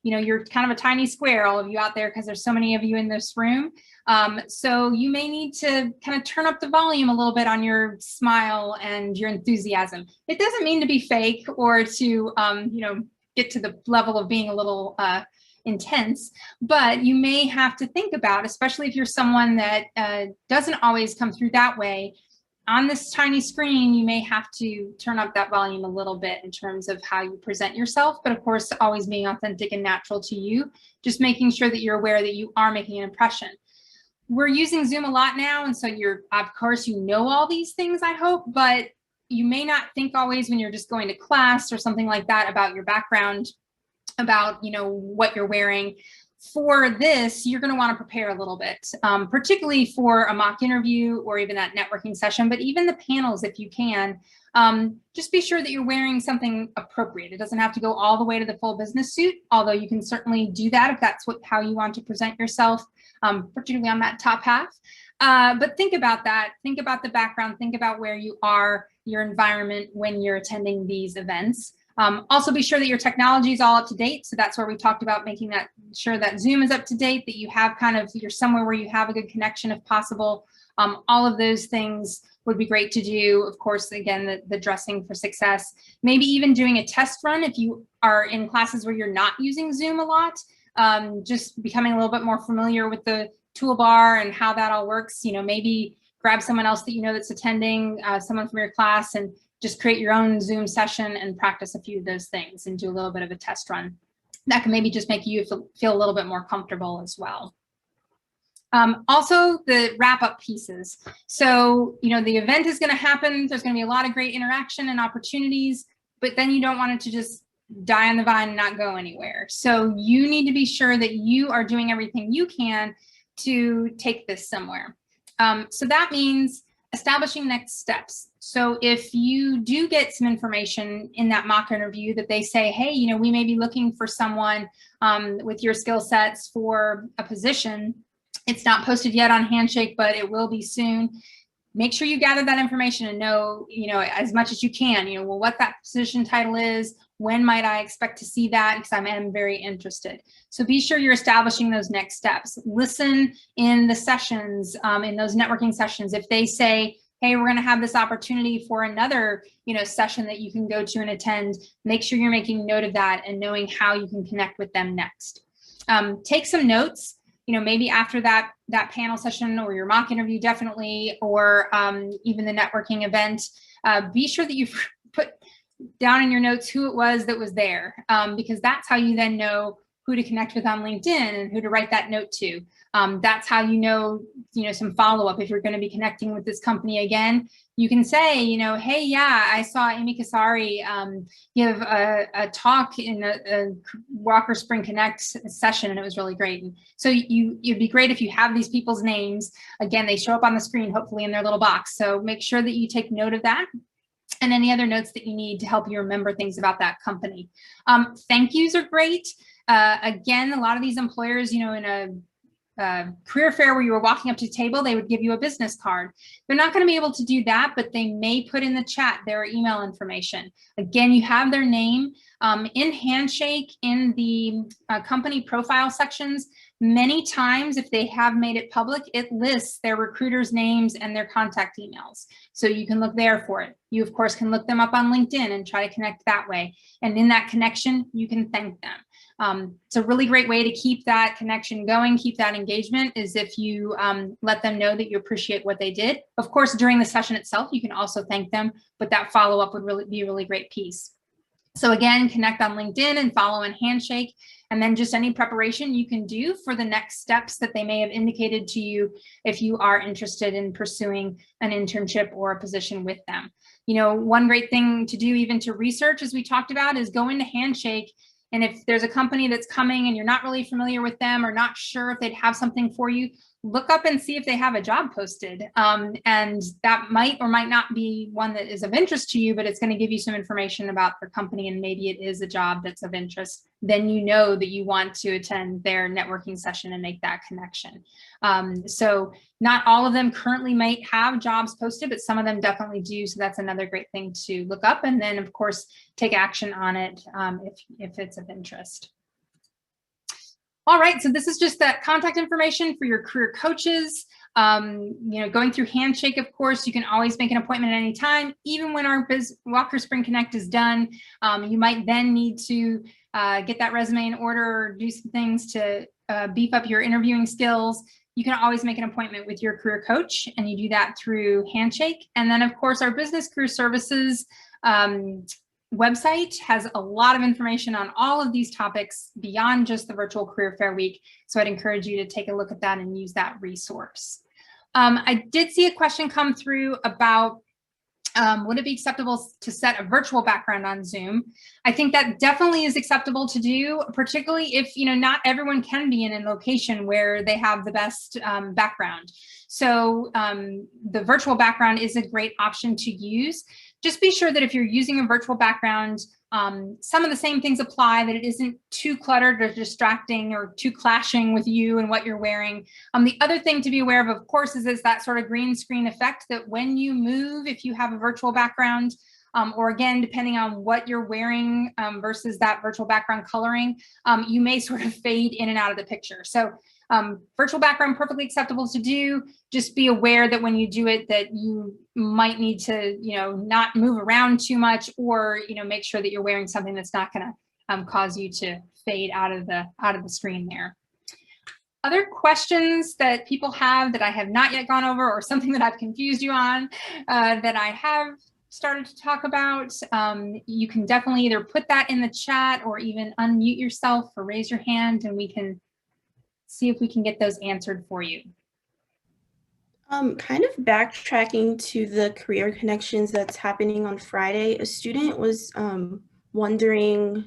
You're kind of a tiny square, all of you out there, because there's so many of you in this room. So you may need to kind of turn up the volume a little bit on your smile and your enthusiasm. It doesn't mean to be fake or to, get to the level of being a little intense, but you may have to think about, especially if you're someone that doesn't always come through that way, on this tiny screen, you may have to turn up that volume a little bit in terms of how you present yourself, but of course, always being authentic and natural to you, just making sure that you're aware that you are making an impression. We're using Zoom a lot now, and so of course, all these things, I hope, but you may not think always when you're just going to class or something like that about your background, about what you're wearing. For this, you're going to want to prepare a little bit, particularly for a mock interview or even that networking session, but even the panels, if you can, just be sure that you're wearing something appropriate. It doesn't have to go all the way to the full business suit, although you can certainly do that if that's how you want to present yourself, particularly on that top half. But think about that. Think about the background. Think about where you are, your environment when you're attending these events. Also be sure that your technology is all up to date. So that's where we talked about making sure that Zoom is up to date, that you have you're somewhere where you have a good connection if possible. All of those things would be great to do. Of course, again, the dressing for success, maybe even doing a test run if you are in classes where you're not using Zoom a lot, just becoming a little bit more familiar with the toolbar and how that all works. Maybe grab someone else that that's attending, someone from your class, and just create your own Zoom session and practice a few of those things and do a little bit of a test run. That can maybe just make you feel a little bit more comfortable as well. Also, the wrap-up pieces. So, the event is going to happen. There's going to be a lot of great interaction and opportunities, but then you don't want it to just die on the vine and not go anywhere. So you need to be sure that you are doing everything you can to take this somewhere. So that means establishing next steps. So if you do get some information in that mock interview that they say, hey, we may be looking for someone with your skill sets for a position. It's not posted yet on Handshake, but it will be soon. Make sure you gather that information and know, as much as you can, what that position title is, when might I expect to see that, because I am very interested. So be sure you're establishing those next steps. Listen in the sessions, in those networking sessions. If they say, hey, we're going to have this opportunity for another, session that you can go to and attend, make sure you're making note of that and knowing how you can connect with them next. Take some notes. Maybe after that panel session or your mock interview, definitely, or even the networking event, be sure that you put down in your notes who it was that was there, because that's how you then know who to connect with on LinkedIn and who to write that note to. That's how some follow-up. If you're going to be connecting with this company again, you can say, hey, yeah, I saw Amy Kasari give a talk in a Walker Spring Connect session, and it was really great. And so it'd be great if you have these people's names. Again, they show up on the screen, hopefully in their little box. So make sure that you take note of that, and any other notes that you need to help you remember things about that company. Thank yous are great. Again, a lot of these employers, in a career fair where you were walking up to the table, they would give you a business card. They're not going to be able to do that, but they may put in the chat their email information. Again, you have their name. In Handshake, in the company profile sections, many times if they have made it public, it lists their recruiters' names and their contact emails. So you can look there for it. You, of course, can look them up on LinkedIn and try to connect that way. And in that connection, you can thank them. It's a really great way to keep that connection going, keep that engagement, is if you let them know that you appreciate what they did. Of course, during the session itself, you can also thank them, but that follow-up would really be a really great piece. So again, connect on LinkedIn and follow on Handshake, and then just any preparation you can do for the next steps that they may have indicated to you if you are interested in pursuing an internship or a position with them. One great thing to do, even to research, as we talked about, is go into Handshake And if there's a company that's coming and you're not really familiar with them or not sure if they'd have something for you, look up and see if they have a job posted. And that might or might not be one that is of interest to you, but it's going to give you some information about their company, and maybe it is a job that's of interest. Then you know that you want to attend their networking session and make that connection. So not all of them currently might have jobs posted, but some of them definitely do. So that's another great thing to look up, and then of course take action on it if it's of interest. All right, so this is just that contact information for your career coaches. Going through Handshake, of course, you can always make an appointment at any time. Even when our Walker Spring Connect is done, you might then need to get that resume in order or do some things to beef up your interviewing skills. You can always make an appointment with your career coach, and you do that through Handshake. And then, of course, our Business Career Services website has a lot of information on all of these topics beyond just the virtual career fair week. So I'd encourage you to take a look at that and use that resource. I did see a question come through about would it be acceptable to set a virtual background on Zoom? I think that definitely is acceptable to do, particularly if not everyone can be in a location where they have the best background. So the virtual background is a great option to use. Just be sure that if you're using a virtual background, some of the same things apply, that it isn't too cluttered or distracting or too clashing with you and what you're wearing. The other thing to be aware of course, is that sort of green screen effect that when you move, if you have a virtual background, or again, depending on what you're wearing versus that virtual background coloring, you may sort of fade in and out of the picture. So virtual background, perfectly acceptable to do. Just be aware that when you do it, that you might need to, not move around too much, or, make sure that you're wearing something that's not going to cause you to fade out of the screen there. Other questions that people have that I have not yet gone over, or something that I've confused you on, that I have started to talk about, you can definitely either put that in the chat or even unmute yourself or raise your hand, and we can see if we can get those answered for you. Kind of backtracking to the career connections that's happening on Friday, a student was wondering,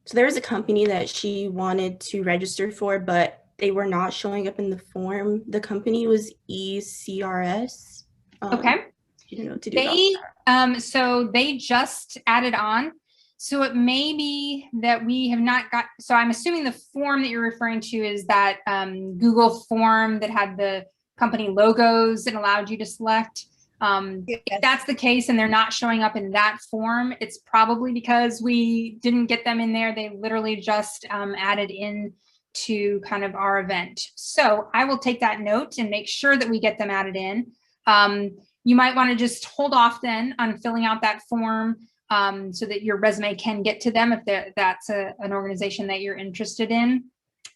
so there was a company that she wanted to register for, but they were not showing up in the form. The company was ECRS. Okay. You know what to do. So they just added on. So it may be that we have not got, so I'm assuming the form that you're referring to is that Google form that had the company logos and allowed you to select. Yes. If that's the case and they're not showing up in that form, it's probably because we didn't get them in there. They literally just added in to kind of our event. So I will take that note and make sure that we get them added in. You might want to just hold off then on filling out that form so that your resume can get to them if that's an organization that you're interested in.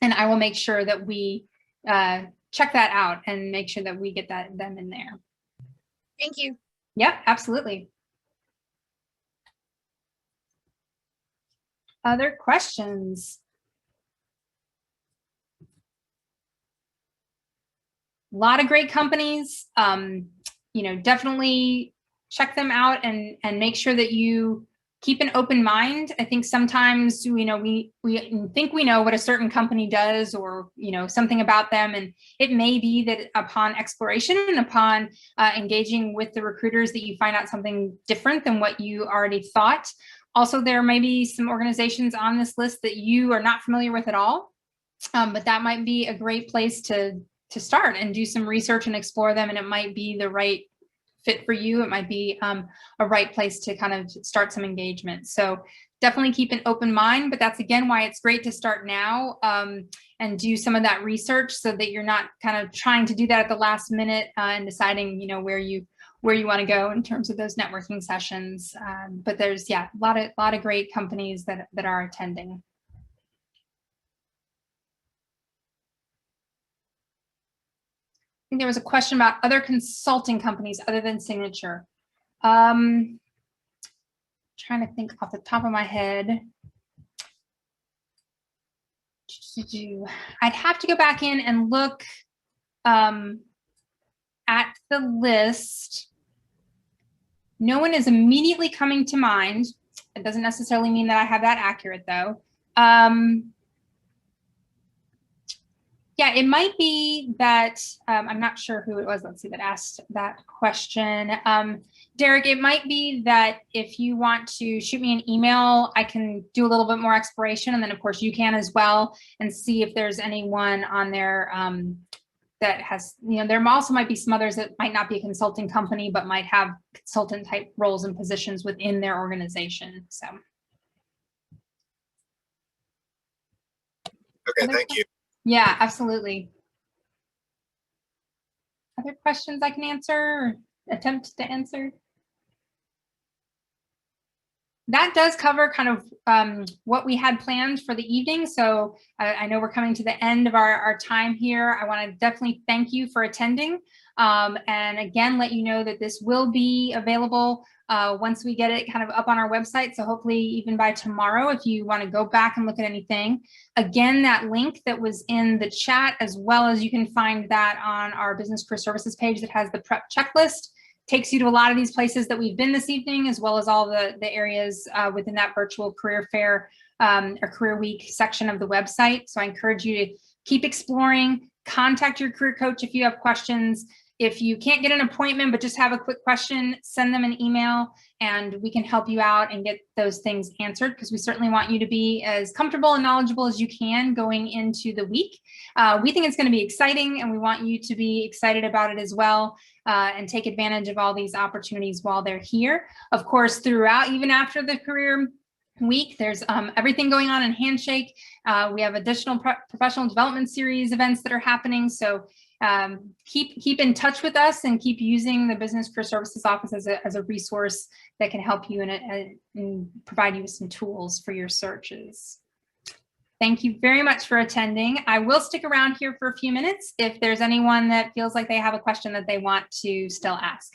And I will make sure that we check that out and make sure that we get them in there. Thank you. Yep, absolutely. Other questions? A lot of great companies. Definitely check them out and make sure that you keep an open mind. I think sometimes, we think we know what a certain company does, or, something about them. And it may be that upon exploration and upon engaging with the recruiters that you find out something different than what you already thought. Also, there may be some organizations on this list that you are not familiar with at all, but that might be a great place to start and do some research and explore them. And it might be the right fit for you. It might be a right place to kind of start some engagement. So definitely keep an open mind, but that's again why it's great to start now and do some of that research so that you're not kind of trying to do that at the last minute and deciding, where you want to go in terms of those networking sessions. But there's, a lot of great companies that are attending. I think there was a question about other consulting companies other than Signature. Trying to think off the top of my head. I'd have to go back in and look at the list. No one is immediately coming to mind. It doesn't necessarily mean that I have that accurate though. Yeah, it might be that, I'm not sure who it was, let's see, that asked that question. Derek, it might be that if you want to shoot me an email, I can do a little bit more exploration, and then of course you can as well, and see if there's anyone on there that has, there also might be some others that might not be a consulting company, but might have consultant type roles and positions within their organization, so. Okay, thank you. Yeah, absolutely. Other questions I can answer or attempt to answer? That does cover kind of what we had planned for the evening. So I know we're coming to the end of our time here. I want to definitely thank you for attending. And again, let you know that this will be available once we get it kind of up on our website. So hopefully even by tomorrow, if you want to go back and look at anything. Again, that link that was in the chat, as well as you can find that on our Business Career Services page that has the prep checklist, takes you to a lot of these places that we've been this evening, as well as all the areas within that virtual career fair or career week section of the website. So I encourage you to keep exploring, contact your career coach if you have questions. If you can't get an appointment, but just have a quick question, send them an email and we can help you out and get those things answered, because we certainly want you to be as comfortable and knowledgeable as you can going into the week. We think it's going to be exciting and we want you to be excited about it as well, and take advantage of all these opportunities while they're here. Of course, throughout, even after the career week, there's everything going on in Handshake. We have additional professional development series events that are happening. So keep in touch with us and keep using the Business Career Services Office as a resource that can help you and provide you with some tools for your searches. Thank you very much for attending. I will stick around here for a few minutes if there's anyone that feels like they have a question that they want to still ask.